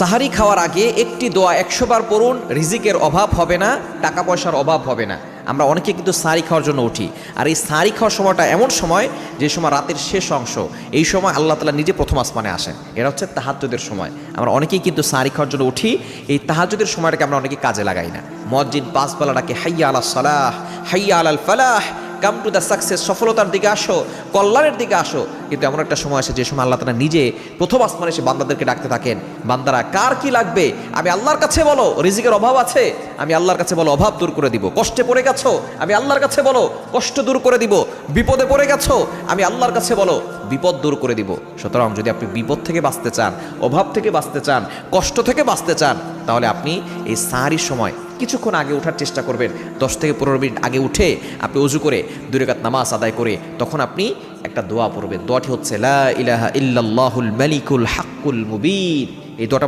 সাহারি খাওয়ার আগে একটি দোয়া 100 বার পড়ুন, রিজিকের অভাব হবে না, টাকা পয়সার অভাব হবে না। আমরা অনেকে কিন্তু সাহারি খাওয়ার জন্য উঠি, আর এই সাহারি খাওয়ার সময়টা এমন সময় যে সময় রাতের শেষ অংশ, এই সময় আল্লাহ তাআলা নিজে প্রথম আসমানে আসেন। এটা হচ্ছে তাহাজ্জুদের সময়। আমরা অনেকেই কিন্তু সাহারি খাওয়ার জন্য উঠি, এই তাহাজ্জুদের সময়টাকে আমরা অনেকে কাজে লাগাই না। মুয়াজ্জিন 5 বেলা ডাকে, হাইয়া আলাস সালাহ, হাইয়া আলাল ফালাহ, কাম টু দ্য সাকসেস, সফলতার দিকে আসো, কল্যাণের দিকে আসো। কিন্তু এমন একটা সময় আসে যে সময় আল্লাহ তাআলা নিজে প্রথম আসমানে এসে বান্দাদেরকে ডাকতে থাকেন, বান্দারা কার কি লাগবে আমি আল্লাহর কাছে বলো। রিজিকের অভাব আছে, আমি আল্লাহর কাছে বলো অভাব দূর করে দিব। কষ্টে পড়ে গেছো, আমি আল্লাহর কাছে বলো কষ্ট দূর করে দিব। বিপদে পড়ে গেছো, আমি আল্লাহর কাছে বলো বিপদ দূর করে দিব। সুতরাং যদি আপনি বিপদ থেকে বাঁচতে চান, অভাব থেকে বাঁচতে চান, কষ্ট থেকে বাঁচতে চান, তাহলে আপনি এই সাহারির সময় কিছুক্ষণ আগে ওঠার চেষ্টা করবেন। 10 থেকে 15 মিনিট আগে উঠে আপনি ওযু করে 2 রাকাত নামাজ আদায় করে তখন আপনি একটা দোয়া পড়বেন। দোয়াটি হচ্ছে লা ইলাহা ইল্লাল্লাহুল মালিকুল হাক্কুল মুবিন। এই দোয়াটা